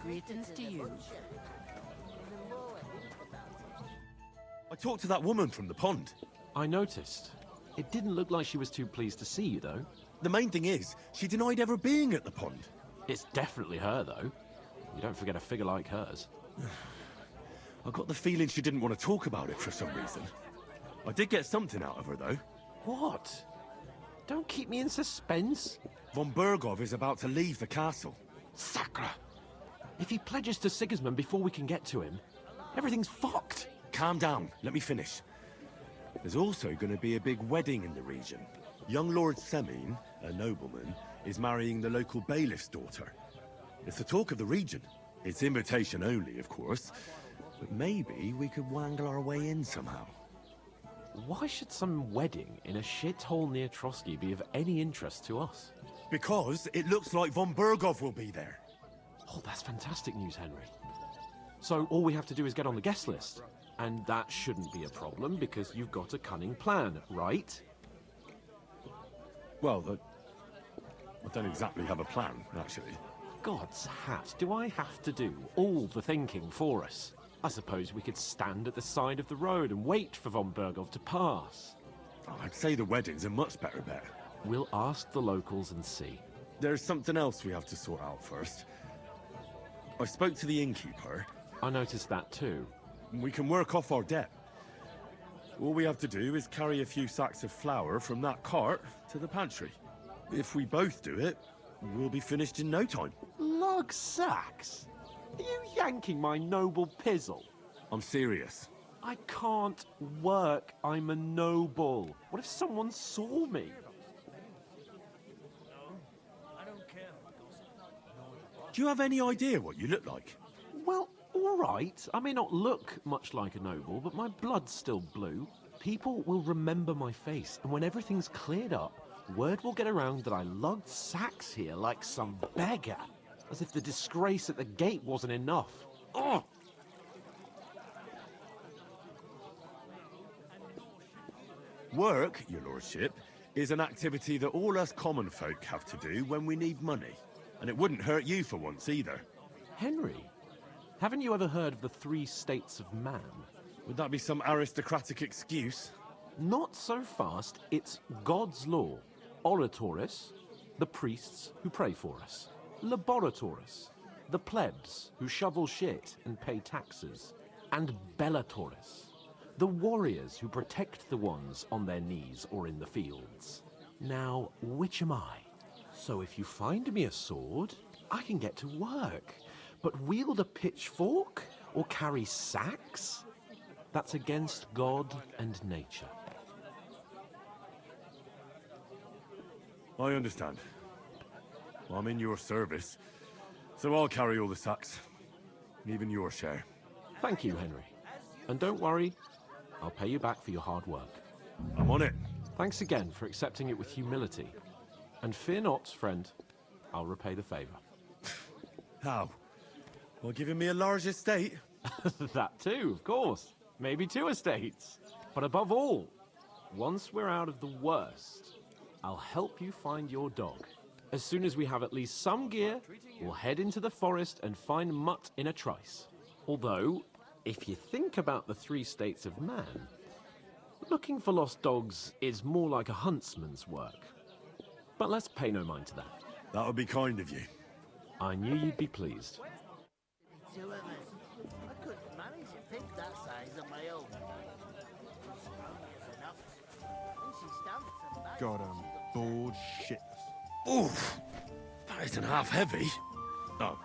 Greetings to you. I talked to that woman from the pond. I noticed. It didn't look like she was too pleased to see you, though. The main thing is, she denied ever being at the pond. It's definitely her, though. You don't forget a figure like hers. I got the feeling she didn't want to talk about it for some reason. I did get something out of her, though. What? Don't keep me in suspense. Von Bergov is about to leave the castle. Sacre! If he pledges to Sigismund before we can get to him, everything's fucked. Calm down, let me finish. There's also going to be a big wedding in the region. Young Lord Semin, a nobleman, is marrying the local bailiff's daughter. It's the talk of the region. It's invitation only, of course. But maybe we could wangle our way in somehow. Why should some wedding in a shithole near Trotsky be of any interest to us? Because it looks like von Bergov will be there. Oh, that's fantastic news, Henry. So all we have to do is get on the guest list. And that shouldn't be a problem because you've got a cunning plan, right? Well, I don't exactly have a plan, actually. God's hat, do I have to do all the thinking for us? I suppose we could stand at the side of the road and wait for von Bergov to pass. Oh, I'd say the wedding's a much better bet. We'll ask the locals and see. There's something else we have to sort out first. I spoke to the innkeeper. I noticed that too. We can work off our debt. All we have to do is carry a few sacks of flour from that cart to the pantry. If we both do it, we'll be finished in no time. Lug sacks? Are you yanking my noble pizzle? I'm serious. I can't work. I'm a noble. What if someone saw me? Do you have any idea what you look like? Well, all right. I may not look much like a noble, but my blood's still blue. People will remember my face, and when everything's cleared up, word will get around that I lugged sacks here like some beggar. As if the disgrace at the gate wasn't enough. Ugh! Work, your lordship, is an activity that all us common folk have to do when we need money. And it wouldn't hurt you for once either. Henry, haven't you ever heard of the 3 states of man? Would that be some aristocratic excuse? Not so fast. It's God's law. Oratoris, the priests who pray for us. Laboratoris, the plebs who shovel shit and pay taxes. And Bellatoris, the warriors who protect the ones on their knees or in the fields. Now, which am I? So if you find me a sword, I can get to work. But wield a pitchfork or carry sacks? That's against God and nature. I understand. I'm in your service, so I'll carry all the sacks. Even your share. Thank you, Henry. And don't worry, I'll pay you back for your hard work. I'm on it. Thanks again for accepting it with humility. And fear not, friend, I'll repay the favor. How? Well, giving me a large estate? That too, of course. Maybe 2 estates. But above all, once we're out of the worst, I'll help you find your dog. As soon as we have at least some gear, we'll head into the forest and find Mutt in a trice. Although, if you think about the 3 states of man, looking for lost dogs is more like a huntsman's work. But let's pay no mind to that. That would be kind of you. I knew you'd be pleased. 2 of us. I couldn't manage a pig that size on my own. Strong as enough. And she stamps and bites. God, I'm bored shitless. Oof! That isn't half heavy. Oh.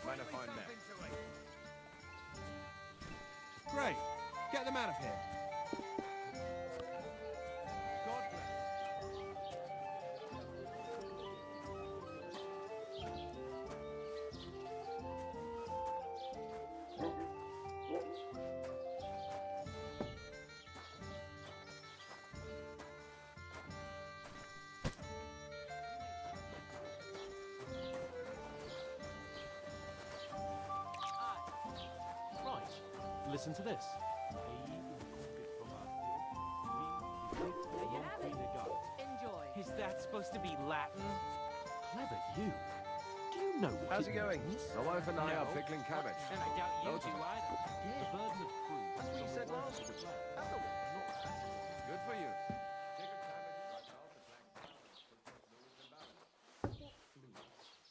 Trying to find them. Great. Get them out of here. God bless. listen to this. Enjoy. Is that supposed to be Latin? Clever you. Do you know what How's it going? means? My wife and I are No. pickling cabbage. And I doubt you Oh, do either. The burden of proof. That's what you said last week. Good for you. Pickled cabbage right now to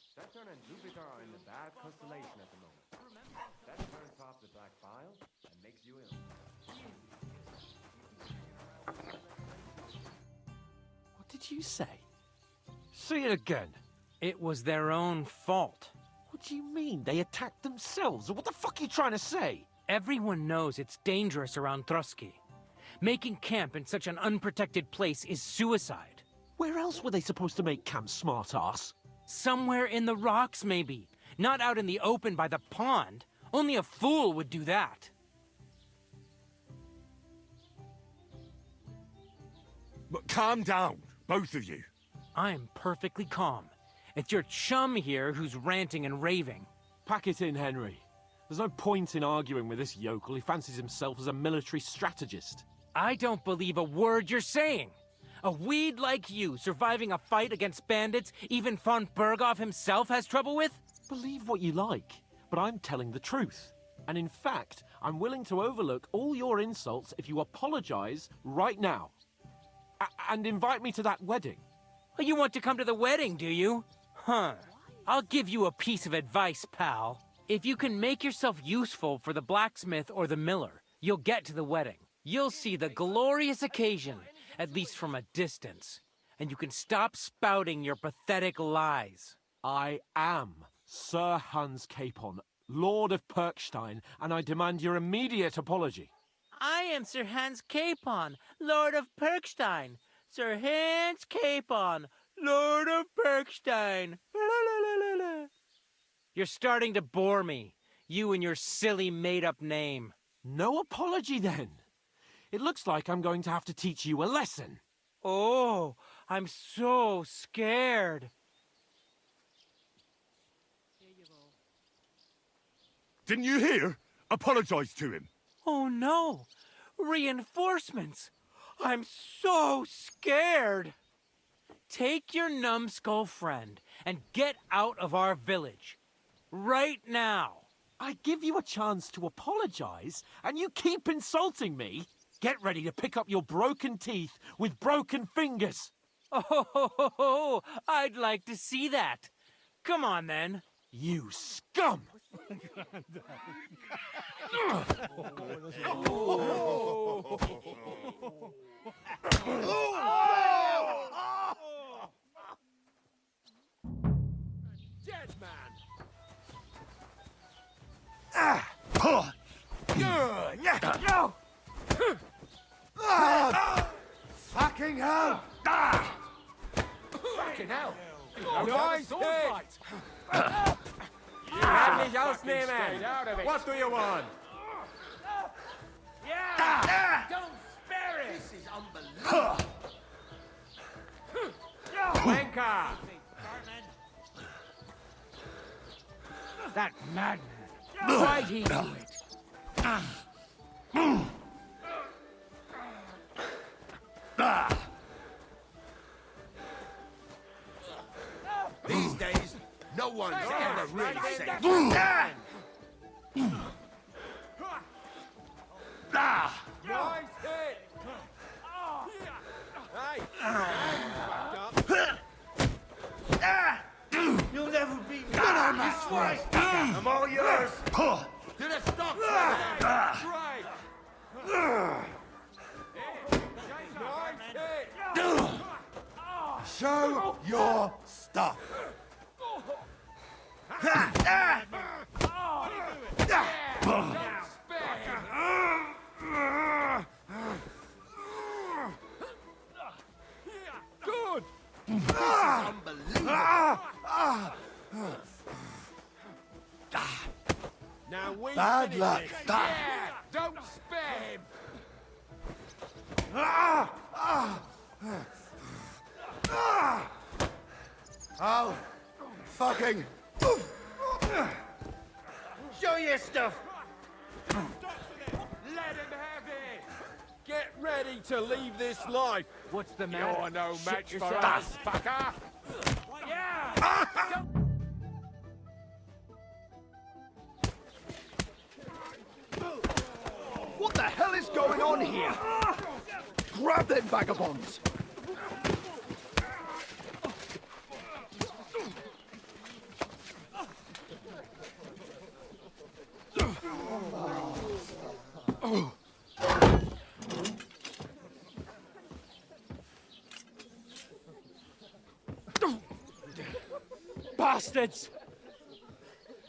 Saturn and Jupiter are in the bad constellation at the moment. That turns off the black bile and makes you ill. What did you say? Say it again. It was their own fault. What do you mean? They attacked themselves? What the fuck are you trying to say? Everyone knows it's dangerous around Trotsky. Making camp in such an unprotected place is suicide. Where else were they supposed to make camp, smart-ass? Somewhere in the rocks, maybe. Not out in the open by the pond. Only a fool would do that. But calm down, both of you. I'm perfectly calm. It's your chum here who's ranting and raving. Pack it in, Henry. There's no point in arguing with this yokel. He fancies himself as a military strategist. I don't believe a word you're saying. A weed like you surviving a fight against bandits even von Berghoff himself has trouble with? Believe what you like, but I'm telling the truth. And in fact, I'm willing to overlook all your insults if you apologize right now. And invite me to that wedding. Oh, you want to come to the wedding, do you? Huh. I'll give you a piece of advice, pal. If you can make yourself useful for the blacksmith or the miller, you'll get to the wedding. You'll see the glorious occasion, at least from a distance. And you can stop spouting your pathetic lies. I am Sir Hans Capon, Lord of Perkstein, and I demand your immediate apology. I am Sir Hans Capon, Lord of Perkstein. Sir Hans Capon, Lord of Perkstein. You're starting to bore me, you and your silly made-up name. No apology, then. It looks like I'm going to have to teach you a lesson. Oh, I'm so scared. Didn't you hear? Apologize to him. Oh no, reinforcements. I'm so scared. Take your numbskull friend and get out of our village. Right now. I give you a chance to apologize, and you keep insulting me. Get ready to pick up your broken teeth with broken fingers. Oh, I'd like to see that. Come on, then. You scum! Dead man! Fucking hell! Fucking hell! Nice hit! You had mich ausnehmen! What do you want? Don't spare it! This is unbelievable. Wanker! That madman. Why'd he do it? These days, no one's ever really safe. Nice hit! Hey! You'll never beat me on this one. I'm all yours. To the stock. Right! Nice hit! Show your stuff. Good! Now we Bad finish luck. this. Yeah! Don't spare him! Oh, fucking. Show your stuff. dead and heavy! Get ready to leave this life! What's the matter? You're no Shit match for yourself. us, fucker! Yeah! What the hell is going on here? Grab them vagabonds! Bastards!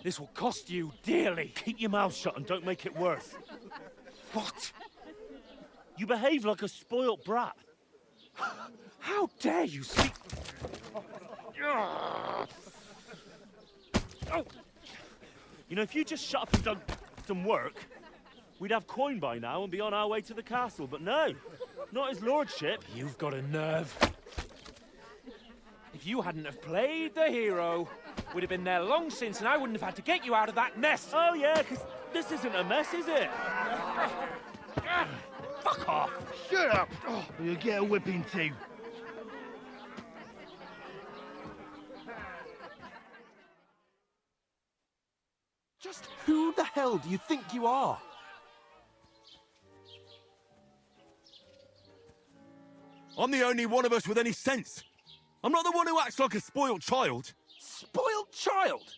This will cost you dearly. Keep your mouth shut and don't make it worse. What? You behave like a spoilt brat. How dare you speak? You know, if you just shut up and done some work, we'd have coin by now and be on our way to the castle. But no, not his lordship. You've got a nerve. If you hadn't have played the hero, we'd have been there long since and I wouldn't have had to get you out of that nest. Oh yeah, because this isn't a mess, is it? Fuck off. Shut up! Or you'll get a whipping too. Just who the hell do you think you are? I'm the only one of us with any sense. I'm not the one who acts like a spoilt child. Spoiled child!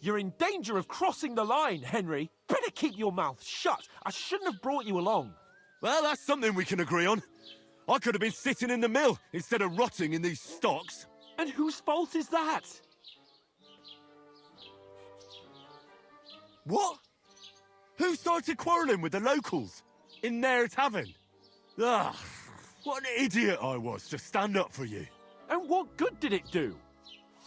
You're in danger of crossing the line, Henry. Better keep your mouth shut. I shouldn't have brought you along. Well, that's something we can agree on. I could have been sitting in the mill instead of rotting in these stocks. And whose fault is that? What? Who started quarrelling with the locals in their tavern? Ah, what an idiot I was to stand up for you. And what good did it do?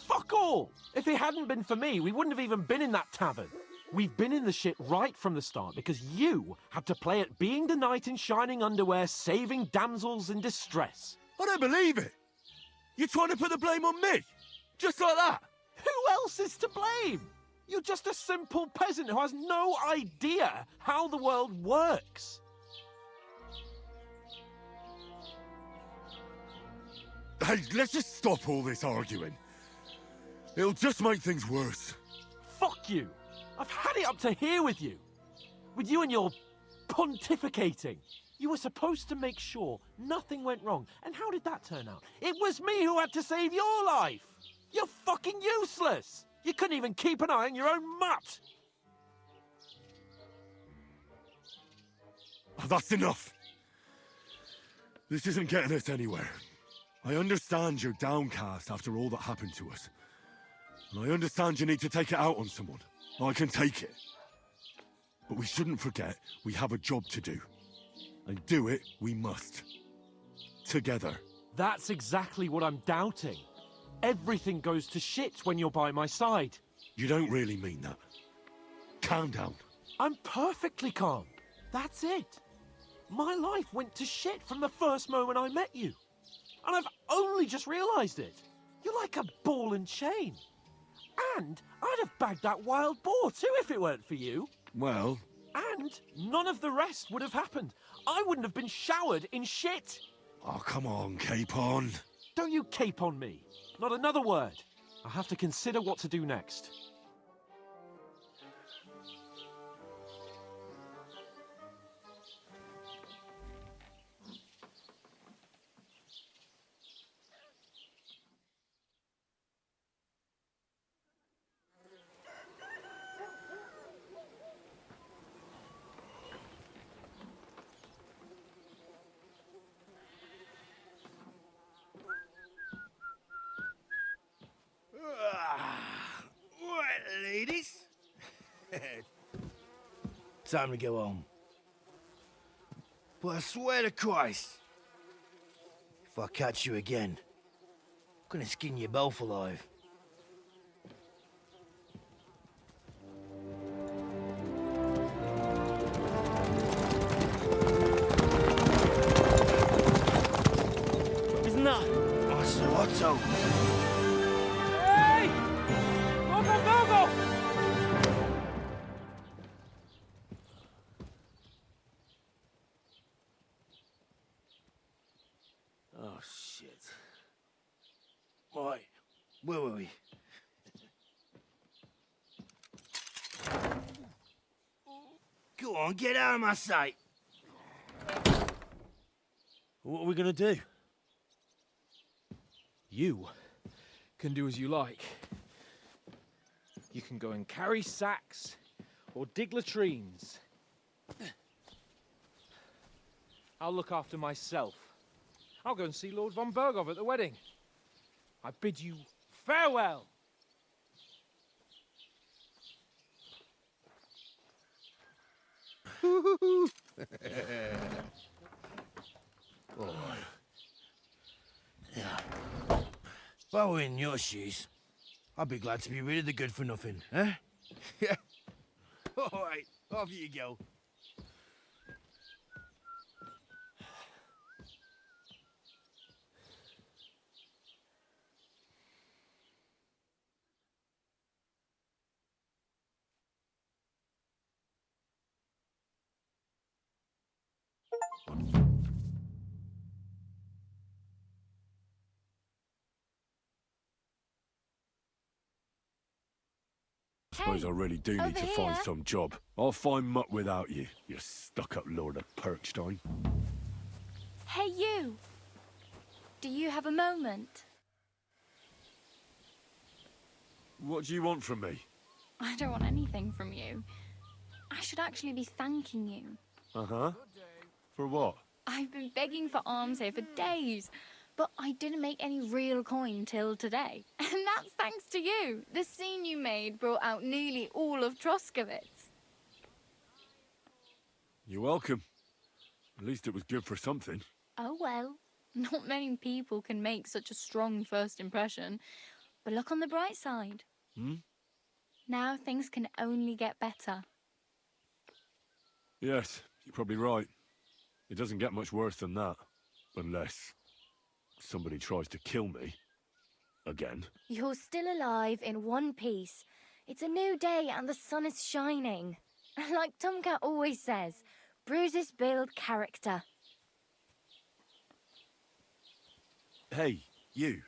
Fuck all! If it hadn't been for me, we wouldn't have even been in that tavern. We've been in the shit right from the start because you had to play at being the knight in shining underwear, saving damsels in distress. I don't believe it. You're trying to put the blame on me? Just like that? Who else is to blame? You're just a simple peasant who has no idea how the world works. Hey, let's just stop all this arguing. It'll just make things worse. Fuck you. I've had it up to here with you. With you and your pontificating. You were supposed to make sure nothing went wrong. And how did that turn out? It was me who had to save your life. You're fucking useless. You couldn't even keep an eye on your own mutt. Oh, that's enough. This isn't getting us anywhere. I understand you're downcast after all that happened to us. And I understand you need to take it out on someone. I can take it. But we shouldn't forget we have a job to do. And do it we must. Together. That's exactly what I'm doubting. Everything goes to shit when you're by my side. You don't really mean that. Calm down. I'm perfectly calm. That's it. My life went to shit from the first moment I met you. And I've only just realised it. You're like a ball and chain. And I'd have bagged that wild boar too if it weren't for you. Well... And none of the rest would have happened. I wouldn't have been showered in shit. Oh, come on, Capon. Don't you cape on me. Not another word. I have to consider what to do next. Right, ladies. Time to go home. But I swear to Christ, if I catch you again, I'm gonna skin you both alive. Isn't that? Otto. Hey! Go, go, go, go! shit. Right, where were we? Go on, get out of my sight. What are we gonna do? You can do as you like. You can go and carry sacks or dig latrines. I'll look after myself. I'll go and see Lord von Bergov at the wedding. I bid you farewell. If I were in your shoes, I'd be glad to be rid of the good for nothing, eh? Yeah. All right, off you go. Suppose I really do need to find some job. I'll find muck without you, you stuck-up Lord of Perkstein. Hey, you! Do you have a moment? What do you want from me? I don't want anything from you. I should actually be thanking you. Uh-huh. For what? I've been begging for alms here for days, but I didn't make any real coin till today. And that's thanks to you. The scene you made brought out nearly all of Troskowitz. You're welcome. At least it was good for something. Oh well, not many people can make such a strong first impression. But look on the bright side. Hmm? Now things can only get better. Yes, you're probably right. It doesn't get much worse than that. Unless somebody tries to kill me. Again. You're still alive in one piece. It's a new day and the sun is shining. Like Tomcat always says, bruises build character. Hey, you.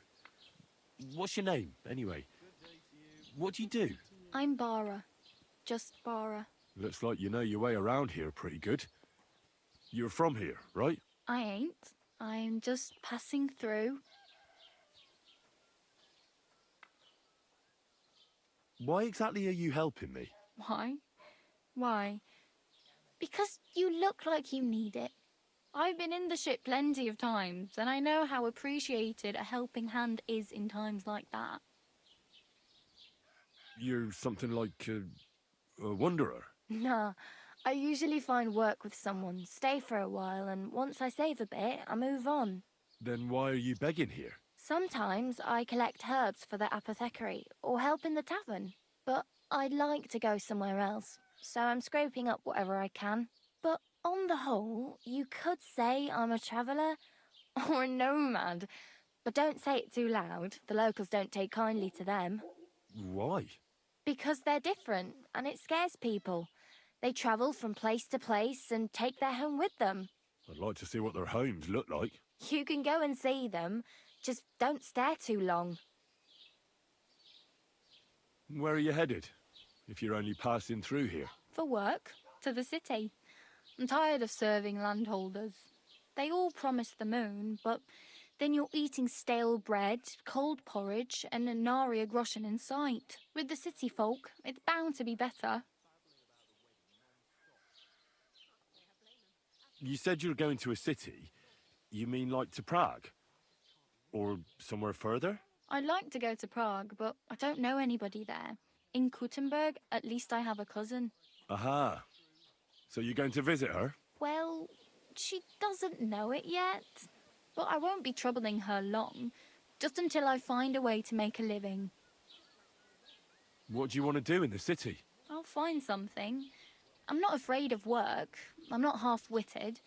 What's your name, anyway? What do you do? I'm Bara. Just Bara. Looks like you know your way around here pretty good. You're from here, right? I ain't. I'm just passing through. Why exactly are you helping me? Why? Why? Because you look like you need it. I've been in the ship plenty of times, and I know how appreciated a helping hand is in times like that. You're something like a wanderer? Nah, I usually find work with someone, stay for a while, and once I save a bit, I move on. Then why are you begging here? Sometimes I collect herbs for the apothecary, or help in the tavern. But I'd like to go somewhere else, so I'm scraping up whatever I can. But on the whole, you could say I'm a traveller, or a nomad. But don't say it too loud, the locals don't take kindly to them. Why? Because they're different, and it scares people. They travel from place to place and take their home with them. I'd like to see what their homes look like. You can go and see them, just don't stare too long. Where are you headed, if you're only passing through here? For work, to the city. I'm tired of serving landholders. They all promise the moon, but then you're eating stale bread, cold porridge, and a nary groschen in sight. With the city folk, it's bound to be better. You said you were going to a city. You mean like to Prague? Or somewhere further? I'd like to go to Prague, but I don't know anybody there. In Kuttenberg, at least I have a cousin. Aha. So you're going to visit her? Well, she doesn't know it yet. But I won't be troubling her long, just until I find a way to make a living. What do you want to do in the city? I'll find something. I'm not afraid of work. I'm not half-witted.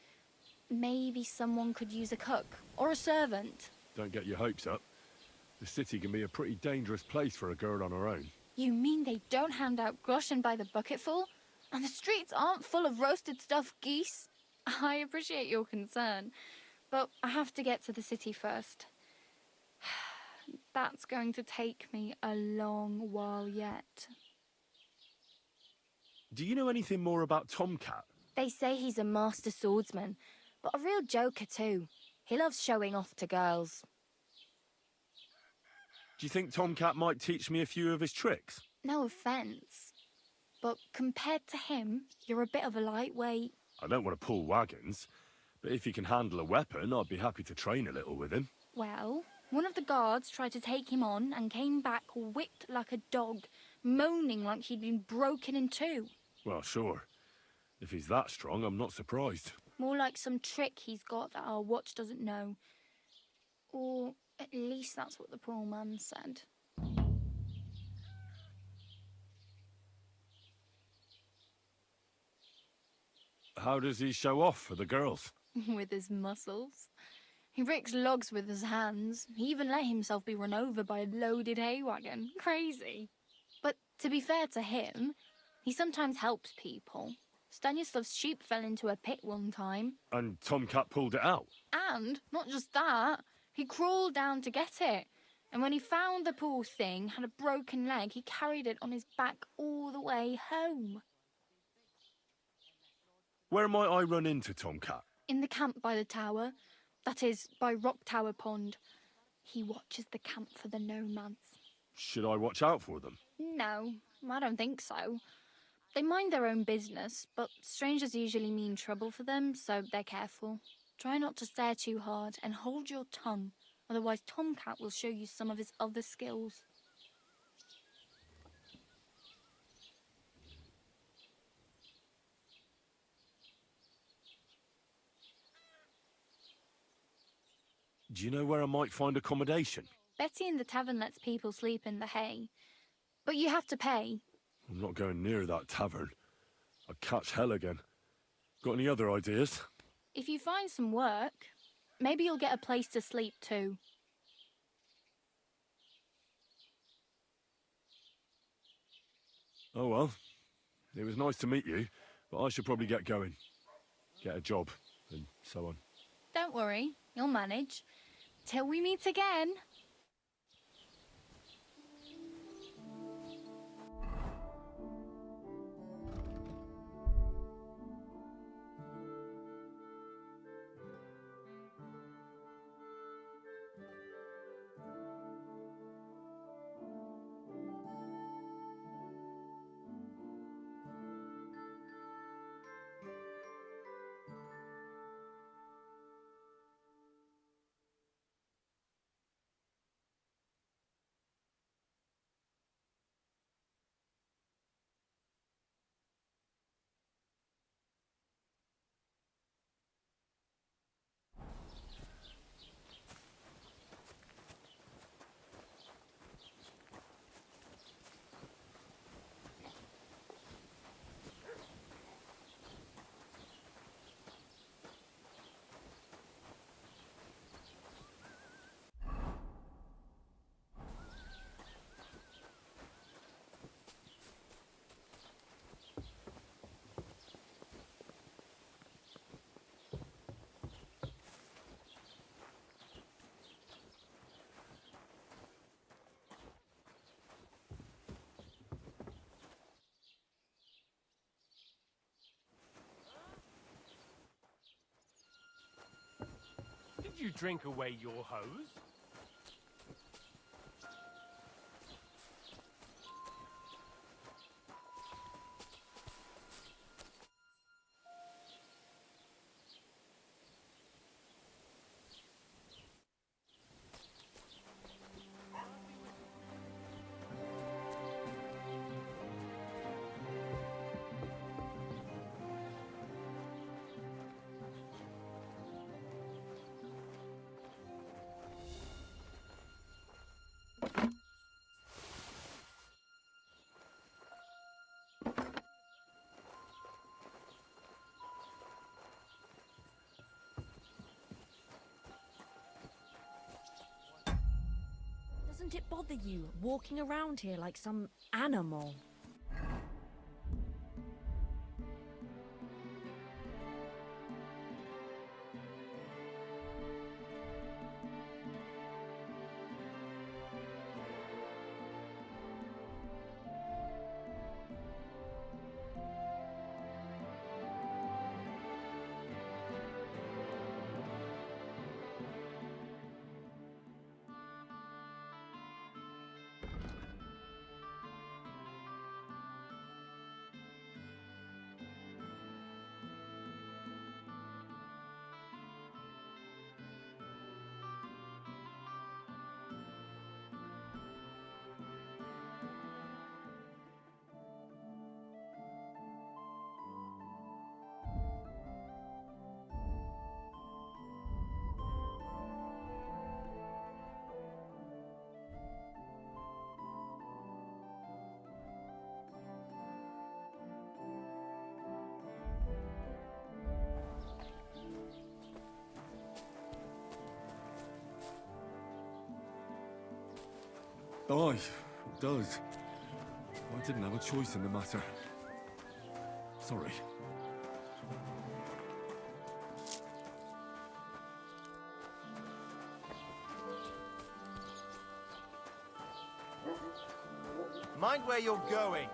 Maybe someone could use a cook or a servant. Don't get your hopes up. The city can be a pretty dangerous place for a girl on her own. You mean they don't hand out groschen by the bucketful? And the streets aren't full of roasted stuffed geese? I appreciate your concern, But I have to get to the city first. That's going to take me a long while yet. Do you know anything more about Tomcat? They say he's a master swordsman, but a real joker too. He loves showing off to girls. Do you think Tomcat might teach me a few of his tricks? No offence, but compared to him, you're a bit of a lightweight. I don't want to pull wagons, but if he can handle a weapon, I'd be happy to train a little with him. Well, one of the guards tried to take him on and came back whipped like a dog, moaning like he'd been broken in two. Well, sure. If he's that strong, I'm not surprised. More like some trick he's got that our watch doesn't know. Or at least that's what the poor man said. How does he show off for the girls? With his muscles. He ricks logs with his hands. He even let himself be run over by a loaded hay wagon. Crazy. But to be fair to him, he sometimes helps people. Stanislav's sheep fell into a pit one time. And Tomcat pulled it out? And, not just that, he crawled down to get it. And when he found the poor thing had a broken leg, he carried it on his back all the way home. Where might I run into Tomcat? In the camp by the tower. That is, by Rock Tower Pond. He watches the camp for the nomads. Should I watch out for them? No, I don't think so. They mind their own business, but strangers usually mean trouble for them, so they're careful. Try not to stare too hard and hold your tongue, otherwise Tomcat will show you some of his other skills. Do you know where I might find accommodation? Betty in the tavern lets people sleep in the hay, but you have to pay. I'm not going near that tavern. I'd catch hell again. Got any other ideas? If you find some work, maybe you'll get a place to sleep too. Oh well, it was nice to meet you, but I should probably get going. Get a job, and so on. Don't worry, you'll manage. Till we meet again. Did you drink away your hose? Doesn't it bother you walking around here like some animal? Aye, it does. I didn't have a choice in the matter. Sorry. Mind where you're going.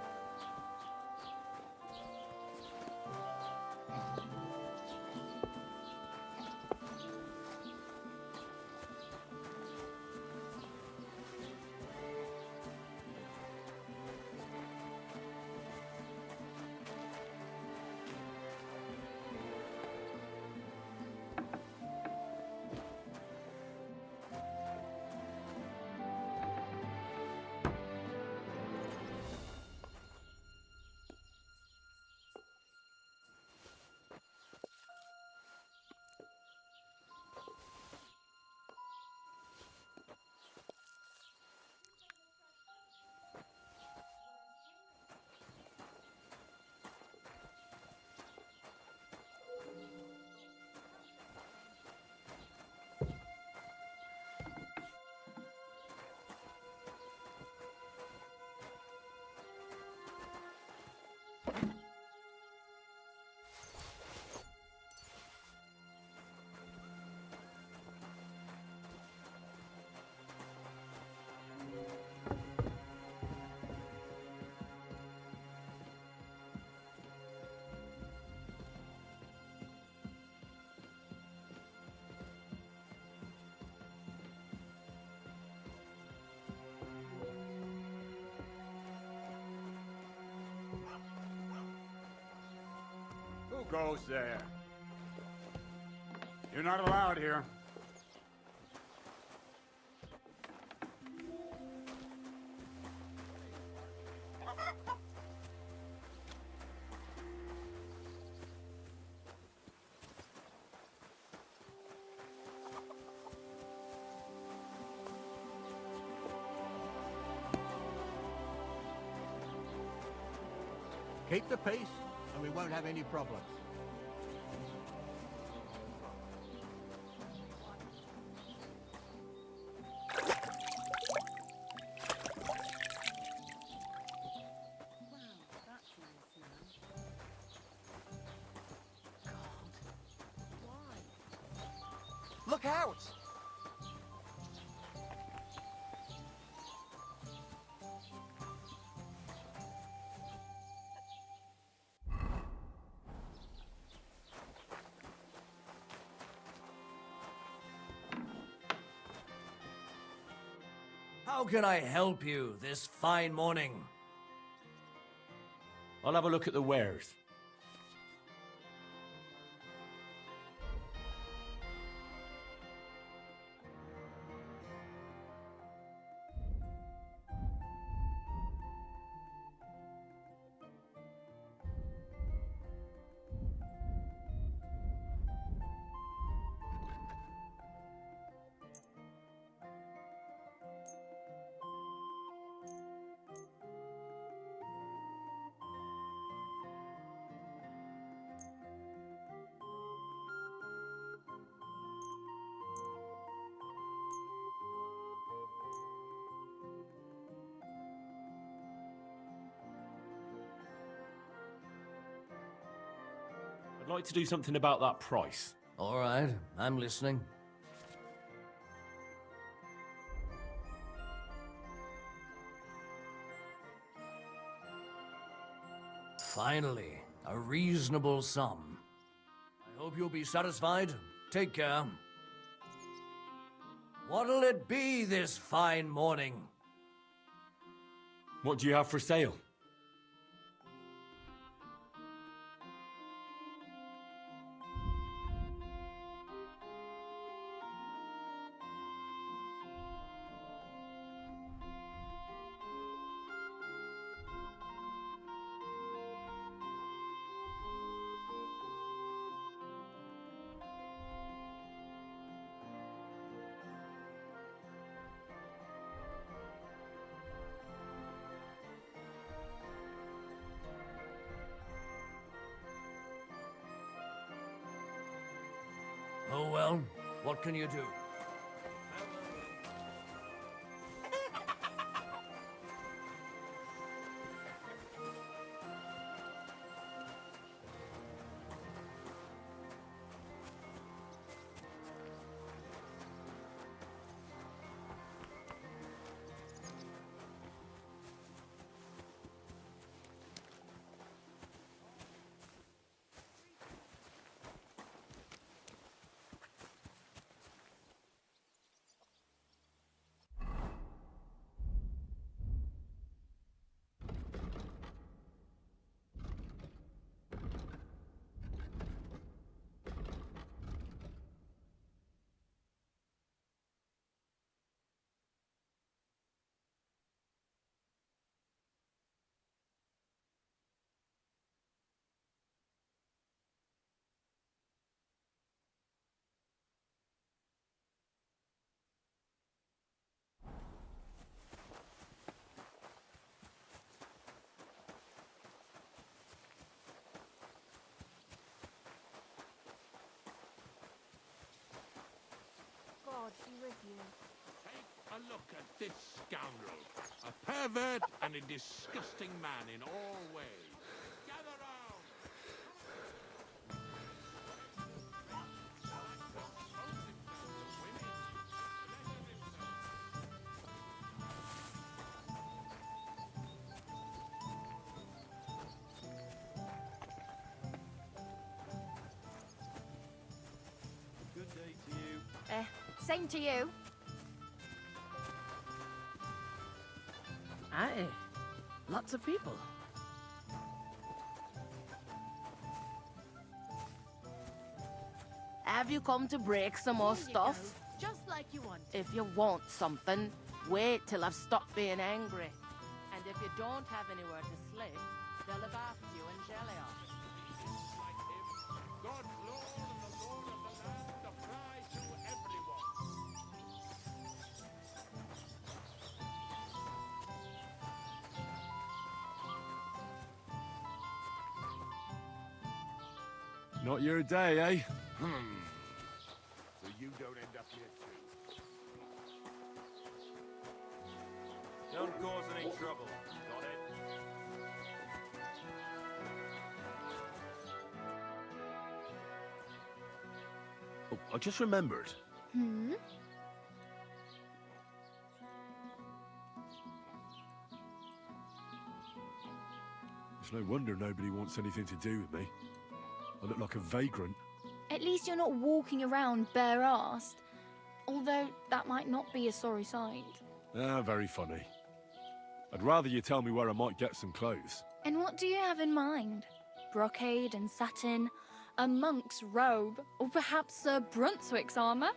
Who goes there? You're not allowed here. Keep the peace, and we won't have any problems. Look out! How can I help you this fine morning? I'll have a look at the wares. I'd like to do something about that price. All right, I'm listening. Finally, a reasonable sum. I hope you'll be satisfied. Take care. What'll it be this fine morning? What do you have for sale? Oh well, what can you do? God be with you. Take a look at this scoundrel. A pervert and a disgusting man in all ways. Gather round! Good day to you. Same to you. Aye. Lots of people. Have you come to break some more stuff? Just like you want. If you want something, wait till I've stopped being angry. And if you don't have anywhere to sleep, they'll look after you in Shelley. Like him, God's Lord and the Lord of the land apply to everyone. Not your day, eh? So you don't end up here too. Don't cause any trouble. Got it? Oh, I just remembered. It's no wonder nobody wants anything to do with me. I look like a vagrant. At least you're not walking around bare-assed. Although that might not be a sorry sight. Ah, very funny. I'd rather you tell me where I might get some clothes. And what do you have in mind? Brocade and satin, a monk's robe, or perhaps Sir Brunswick's armor?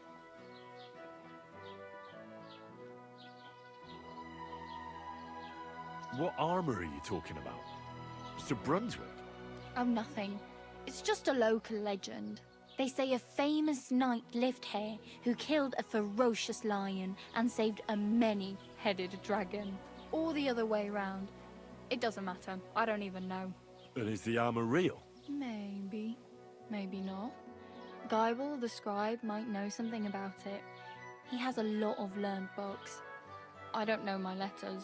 What armor are you talking about? Sir Brunswick? Oh, nothing. It's just a local legend. They say a famous knight lived here who killed a ferocious lion and saved a many-headed dragon. Or the other way round. It doesn't matter. I don't even know. And is the armor real? Maybe. Maybe not. Geibel, the scribe, might know something about it. He has a lot of learned books. I don't know my letters.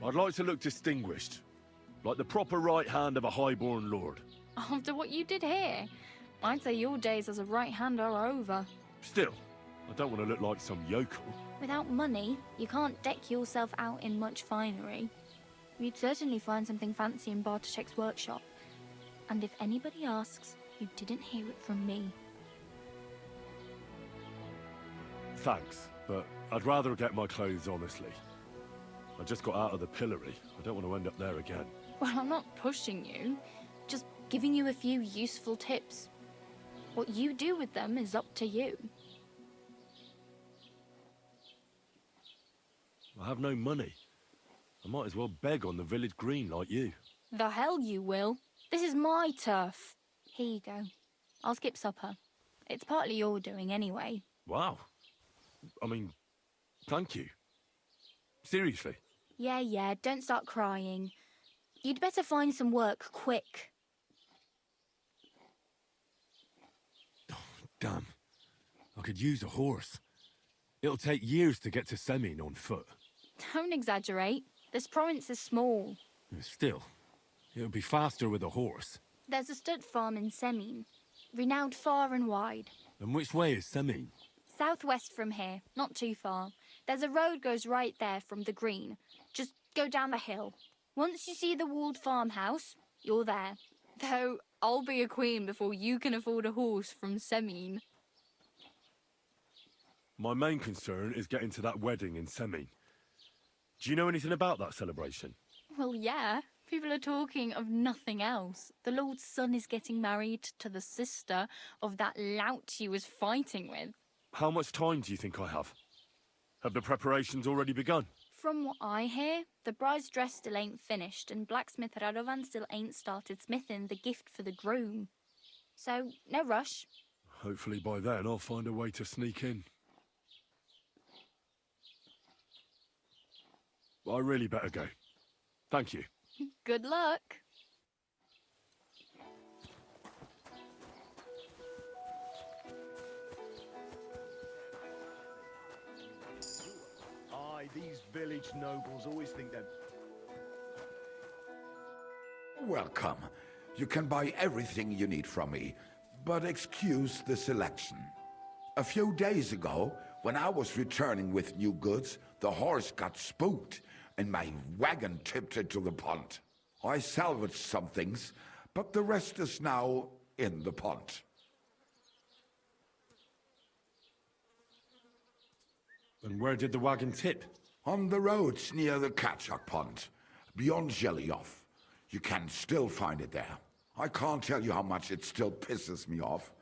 I'd like to look distinguished. Like the proper right hand of a highborn lord. After what you did here, I'd say your days as a right-hander are over. Still, I don't want to look like some yokel. Without money, you can't deck yourself out in much finery. You'd certainly find something fancy in Bartoszek's workshop. And if anybody asks, you didn't hear it from me. Thanks, but I'd rather get my clothes honestly. I just got out of the pillory. I don't want to end up there again. Well, I'm not pushing you, just giving you a few useful tips. What you do with them is up to you. I have no money. I might as well beg on the village green like you. The hell you will. This is my turf. Here you go. I'll skip supper. It's partly your doing anyway. Wow. I mean, thank you. Seriously. Yeah, don't start crying. You'd better find some work quick. Damn. I could use a horse. It'll take years to get to Semin on foot. Don't exaggerate. This province is small. Still, it'll be faster with a horse. There's a stud farm in Semin, renowned far and wide. And which way is Semin? Southwest from here, not too far. There's a road goes right there from the green. Just go down the hill. Once you see the walled farmhouse, you're there. Though, I'll be a queen before you can afford a horse from Semin. My main concern is getting to that wedding in Semin. Do you know anything about that celebration? Well, yeah. People are talking of nothing else. The Lord's son is getting married to the sister of that lout he was fighting with. How much time do you think I have? Have the preparations already begun? From what I hear, the bride's dress still ain't finished, and blacksmith Radovan still ain't started smithing the gift for the groom. So, no rush. Hopefully by then I'll find a way to sneak in. I really better go. Thank you. Good luck. Aye, these village nobles always think they're... Welcome. You can buy everything you need from me, but excuse the selection. A few days ago, when I was returning with new goods, the horse got spooked and my wagon tipped into the pond. I salvaged some things, but the rest is now in the pond. And where did the wagon tip? On the roads near the Katchak Pond, beyond Zhelyov. You can still find it there. I can't tell you how much it still pisses me off,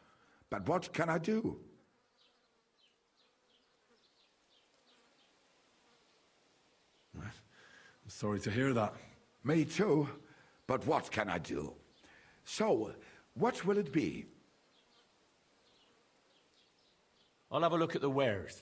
but what can I do? I'm sorry to hear that. Me too, but what can I do? So, what will it be? I'll have a look at the wares.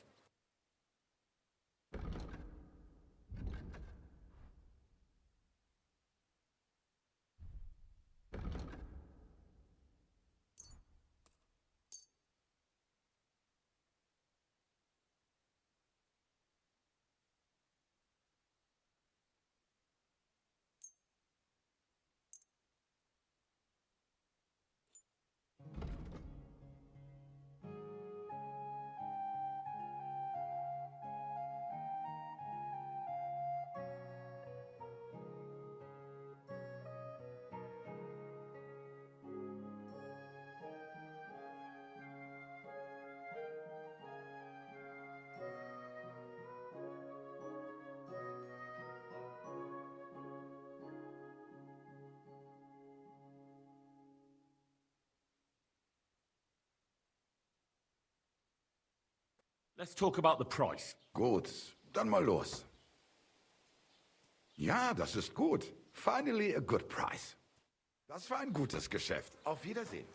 Let's talk about the price. Gut, dann mal los. Ja, das ist gut. Finally a good price. Das war ein gutes Geschäft. Auf Wiedersehen.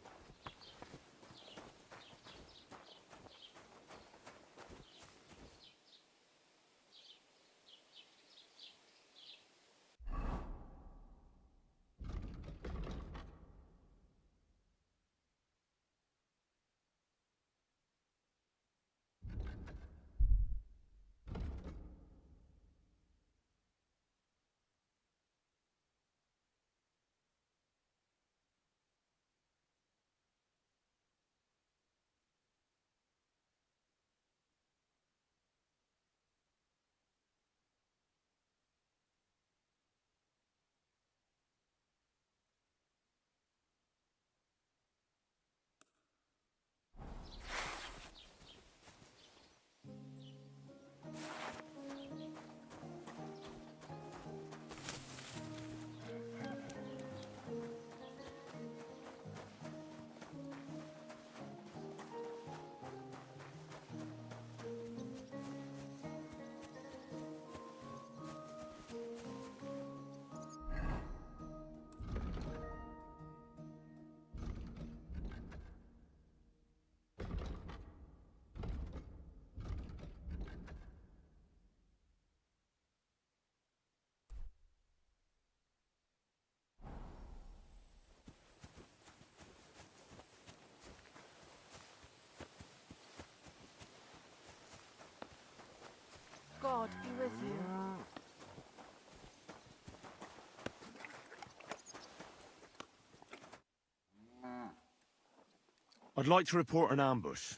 I'd like to report an ambush.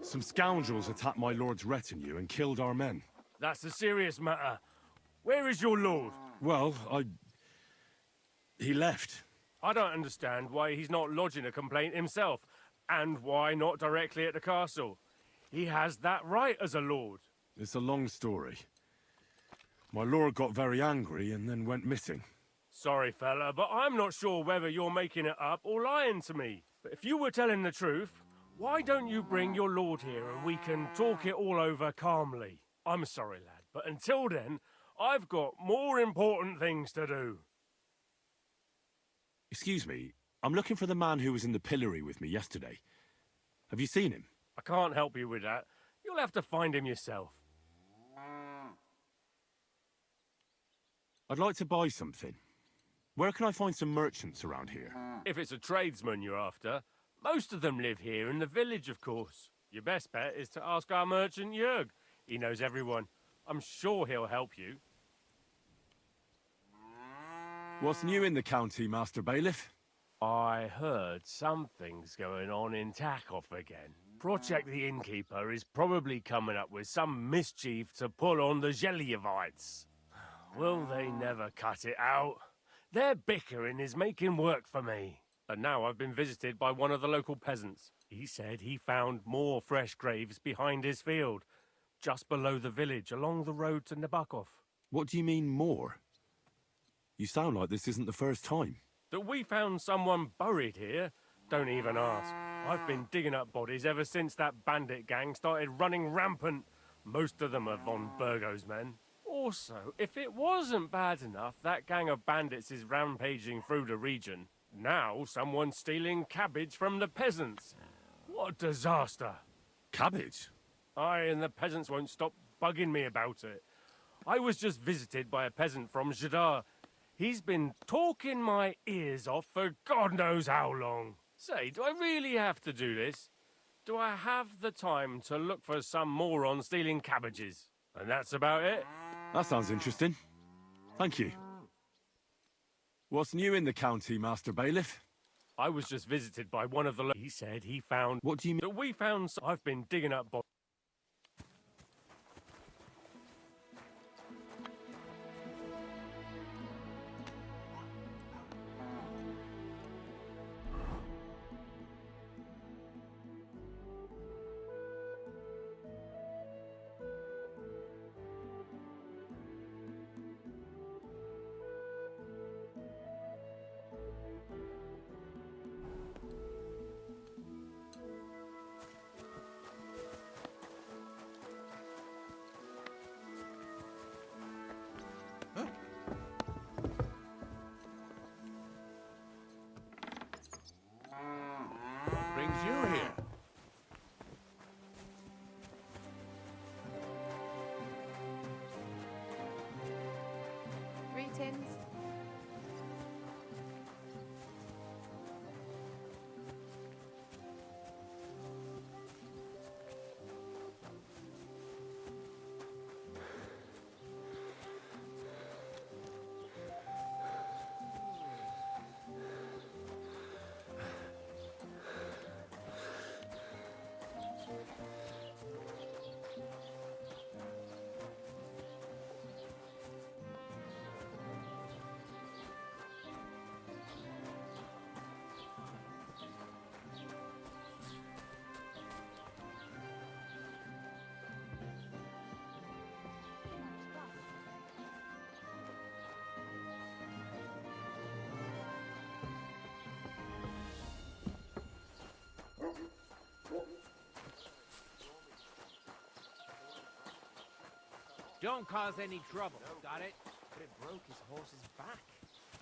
Some scoundrels attacked my lord's retinue and killed our men. That's a serious matter. Where is your lord? Well, he left. I don't understand why he's not lodging a complaint himself, and why not directly at the castle. He has that right as a lord. It's a long story. My lord got very angry and then went missing. Sorry, fella, but I'm not sure whether you're making it up or lying to me. But if you were telling the truth, why don't you bring your lord here and we can talk it all over calmly? I'm sorry, lad, but until then, I've got more important things to do. Excuse me, I'm looking for the man who was in the pillory with me yesterday. Have you seen him? I can't help you with that. You'll have to find him yourself. I'd like to buy something. Where can I find some merchants around here? If it's a tradesman you're after, most of them live here in the village, of course. Your best bet is to ask our merchant Jörg. He knows everyone. I'm sure he'll help you. What's new in the county, Master Bailiff? I heard something's going on in Takoff again. Project the Innkeeper is probably coming up with some mischief to pull on the Gelievites. Will they never cut it out? Their bickering is making work for me. And now I've been visited by one of the local peasants. He said he found more fresh graves behind his field, just below the village, along the road to Nabokov. What do you mean, more? You sound like this isn't the first time. That we found someone buried here? Don't even ask. I've been digging up bodies ever since that bandit gang started running rampant. Most of them are von Burgo's men. Also, if it wasn't bad enough that gang of bandits is rampaging through the region, now someone's stealing cabbage from the peasants. What a disaster. Cabbage? Aye, and the peasants won't stop bugging me about it. I was just visited by a peasant from Jadar. He's been talking my ears off for God knows how long. Say, do I really have to do this? Do I have the time to look for some moron stealing cabbages? And that's about it. That sounds interesting. Thank you. What's new in the county, Master Bailiff? I was just visited by one of the... He said he found... What do you mean? That we found... I've been digging up... What brings you here? Greetings. Don't cause any trouble, got it? But it broke his horse's back.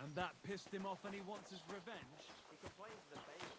And that pissed him off and he wants his revenge? He complains to the bailiff.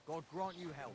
God grant you health.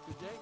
Good day.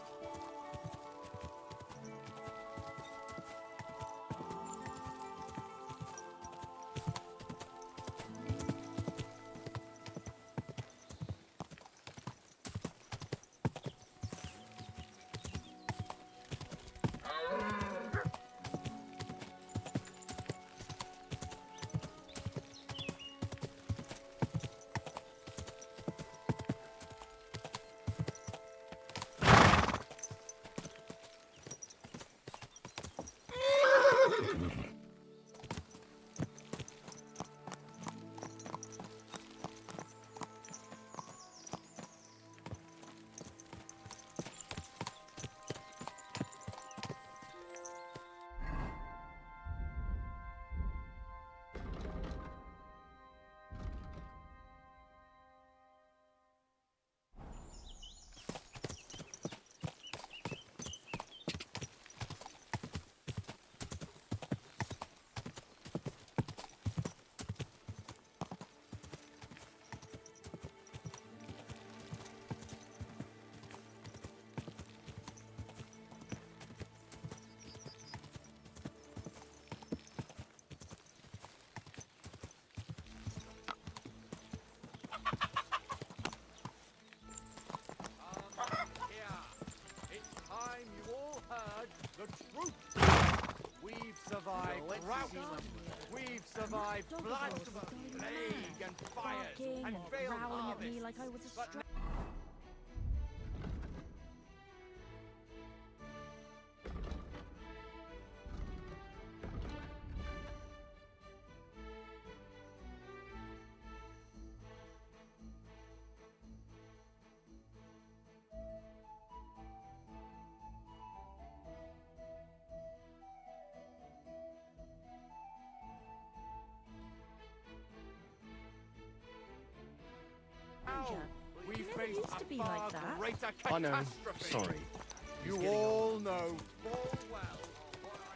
The truth! We've survived drought, we've survived blood, plague and fires, and failed growling at me harvests. like I was a But stray. we You never faced used to a be far like that. greater I know. catastrophe. Sorry. You He's getting all know full well what I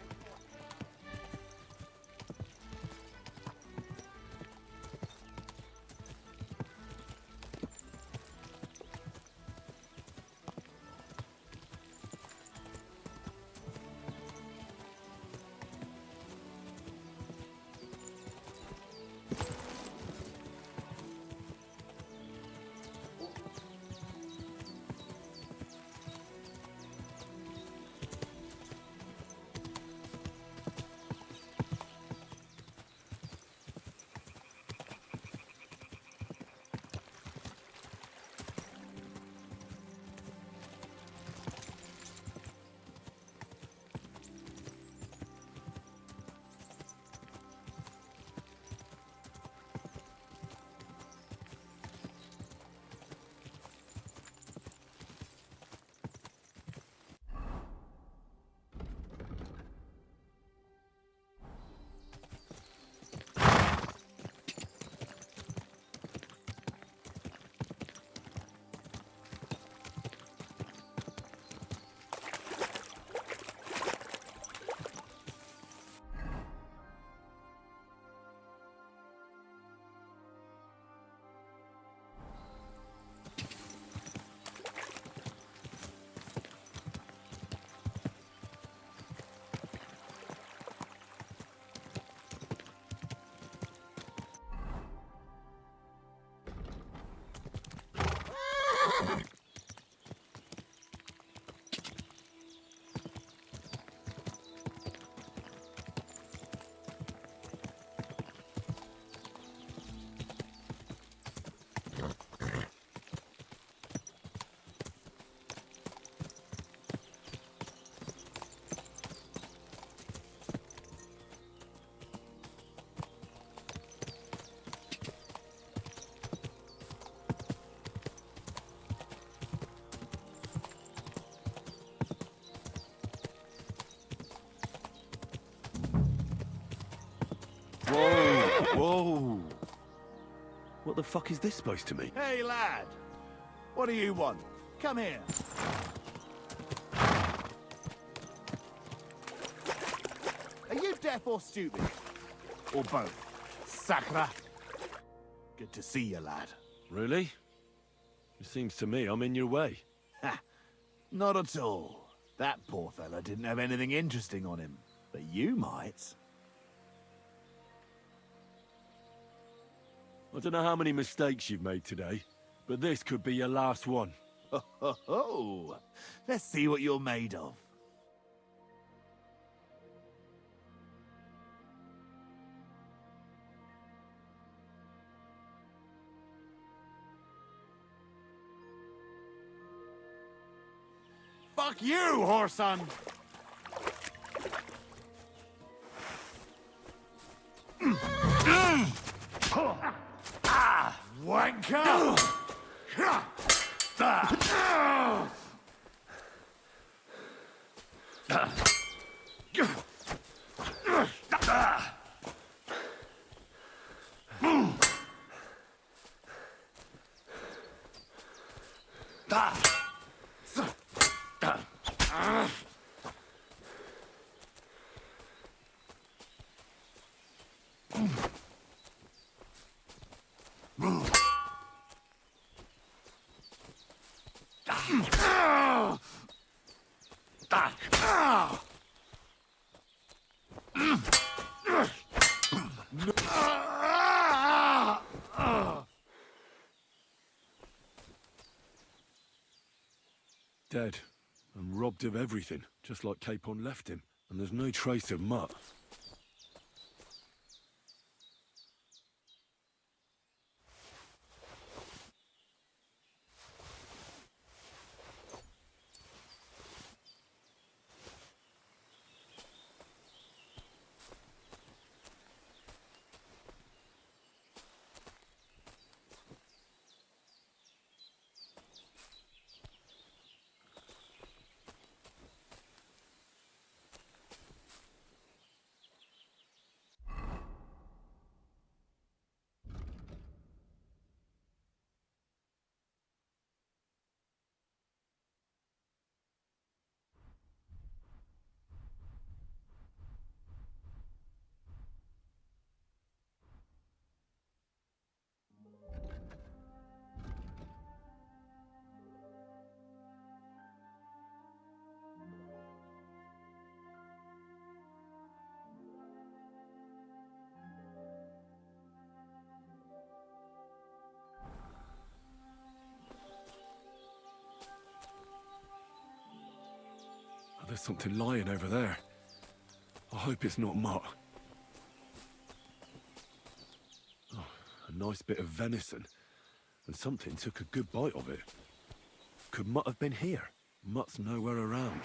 What the fuck is this supposed to mean? Hey, lad! What do you want? Come here. Are you deaf or stupid? Or both? Sacra! Good to see you, lad. Really? It seems to me I'm in your way. Ha! Not at all. That poor fella didn't have anything interesting on him. But you might. I don't know how many mistakes you've made today, but this could be your last one. Ho, ho, ho! Let's see what you're made of. Fuck you, whoreson! Wanker! Dead. And robbed of everything, just like Capon left him. And there's no trace of Mutt. Oh, there's something lying over there. I hope it's not Mutt. Oh, a nice bit of venison. And something took a good bite of it. Could Mutt have been here? Mutt's nowhere around.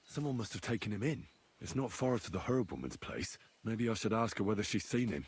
Someone must have taken him in. It's not far to the herb-woman's place. Maybe I should ask her whether she's seen him.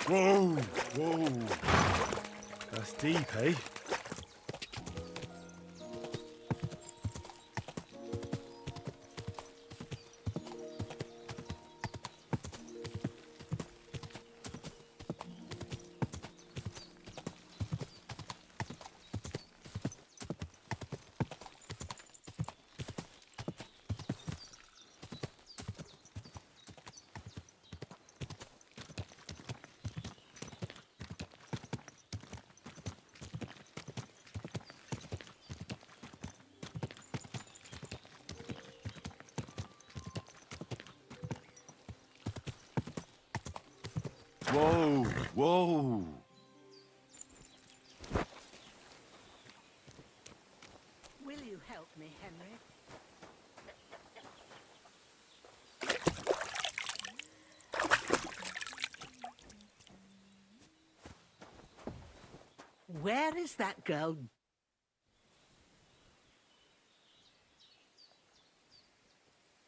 Whoa, whoa. That's deep, eh? Whoa, whoa. Will you help me, Henry? Where is that girl?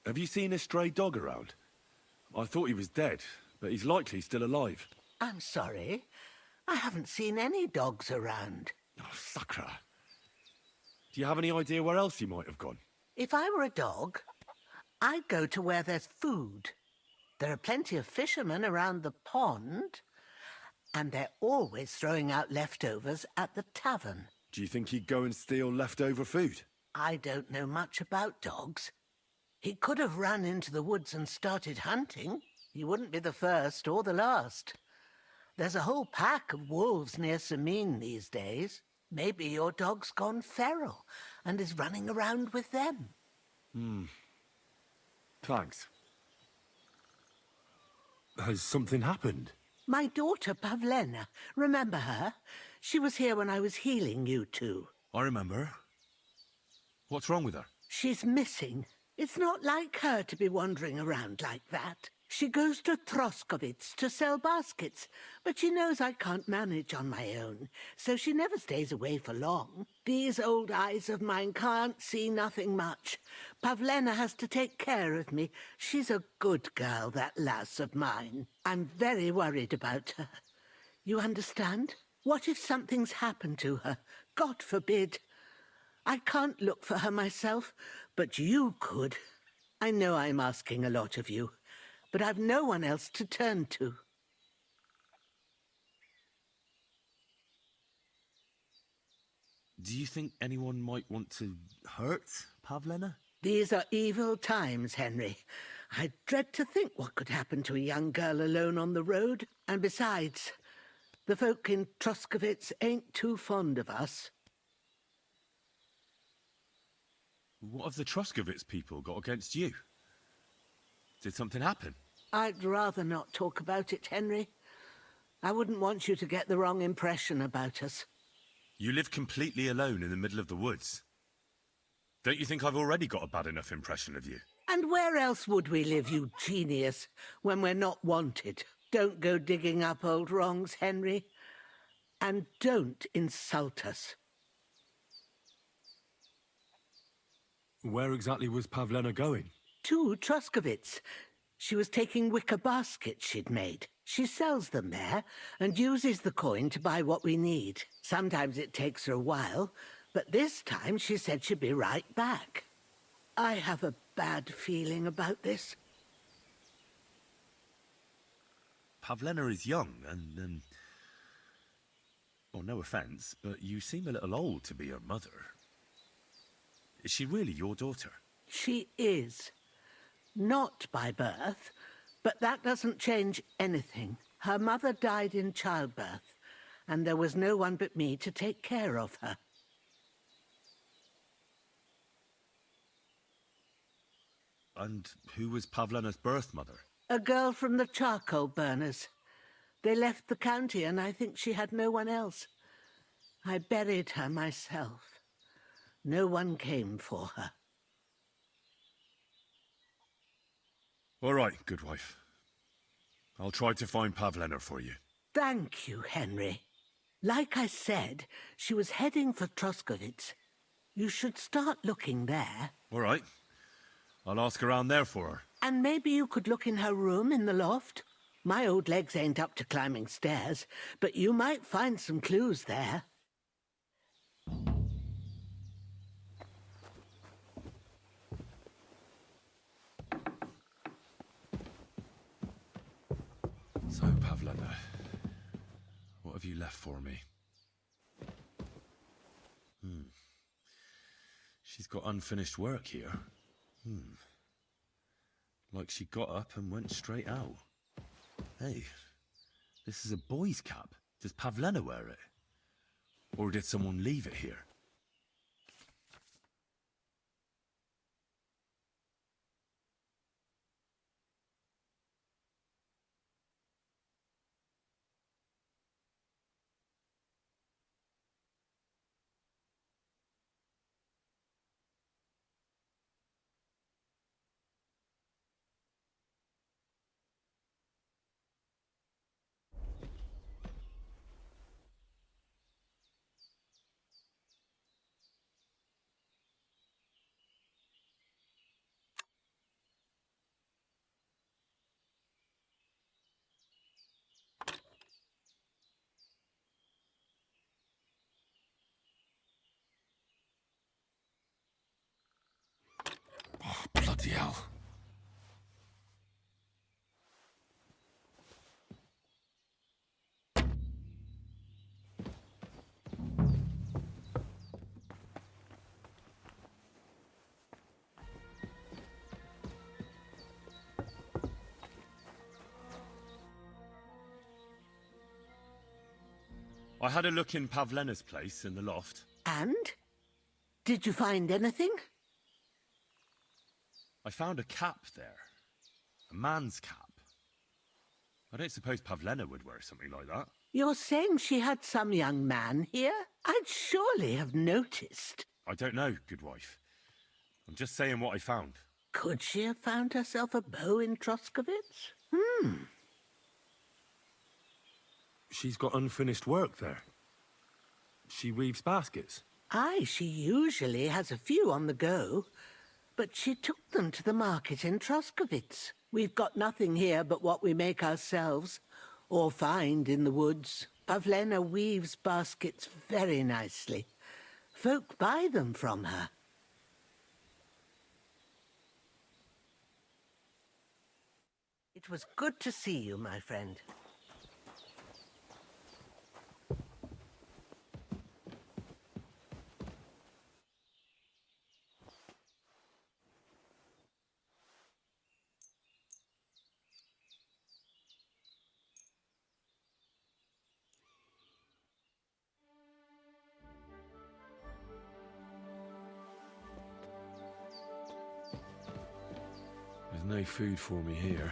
Have you seen a stray dog around? I thought he was dead, but he's likely still alive. I'm sorry. I haven't seen any dogs around. Oh, Sakra. Do you have any idea where else he might have gone? If I were a dog, I'd go to where there's food. There are plenty of fishermen around the pond, and they're always throwing out leftovers at the tavern. Do you think he'd go and steal leftover food? I don't know much about dogs. He could have run into the woods and started hunting. He wouldn't be the first or the last. There's a whole pack of wolves near Sameen these days. Maybe your dog's gone feral and is running around with them. Thanks. Has something happened? My daughter, Pavlena. Remember her? She was here when I was healing you two. I remember. What's wrong with her? She's missing. It's not like her to be wandering around like that. She goes to Troskovitz to sell baskets, but she knows I can't manage on my own, so she never stays away for long. These old eyes of mine can't see nothing much. Pavlena has to take care of me. She's a good girl, that lass of mine. I'm very worried about her. You understand? What if something's happened to her? God forbid. I can't look for her myself, but you could. I know I'm asking a lot of you, but I've no one else to turn to. Do you think anyone might want to hurt Pavlena? These are evil times, Henry. I dread to think what could happen to a young girl alone on the road. And besides, the folk in Troskovitz ain't too fond of us. What have the Troskovitz people got against you? Did something happen? I'd rather not talk about it, Henry. I wouldn't want you to get the wrong impression about us. You live completely alone in the middle of the woods. Don't you think I've already got a bad enough impression of you? And where else would we live, you genius, when we're not wanted? Don't go digging up old wrongs, Henry. And don't insult us. Where exactly was Pavlena going? To Troskovitz. She was taking wicker baskets she'd made. She sells them there and uses the coin to buy what we need. Sometimes it takes her a while, but this time she said she'd be right back. I have a bad feeling about this. Pavlena is young and, well, no offence, but you seem a little old to be her mother. Is she really your daughter? She is. Not by birth, but that doesn't change anything. Her mother died in childbirth, and there was no one but me to take care of her. And who was Pavlena's birth mother? A girl from the charcoal burners. They left the county, and I think she had no one else. I buried her myself. No one came for her. All right, good wife. I'll try to find Pavlena for you. Thank you, Henry. Like I said, she was heading for Troskovitz. You should start looking there. All right. I'll ask around there for her. And maybe you could look in her room in the loft. My old legs ain't up to climbing stairs, but you might find some clues there. So, Pavlena, what have you left for me? She's got unfinished work here. Like she got up and went straight out. Hey, this is a boy's cap. Does Pavlena wear it? Or did someone leave it here? Bloody hell. I had a look in Pavlena's place in the loft. And? Did you find anything? I found a cap there. A man's cap. I don't suppose Pavlena would wear something like that. You're saying she had some young man here? I'd surely have noticed. I don't know, good wife. I'm just saying what I found. Could she have found herself a beau in Troskovitz? She's got unfinished work there. She weaves baskets. Aye, she usually has a few on the go, but she took them to the market in Troskovitz. We've got nothing here but what we make ourselves, or find in the woods. Pavlena weaves baskets very nicely. Folk buy them from her. It was good to see you, my friend. There's no food for me here.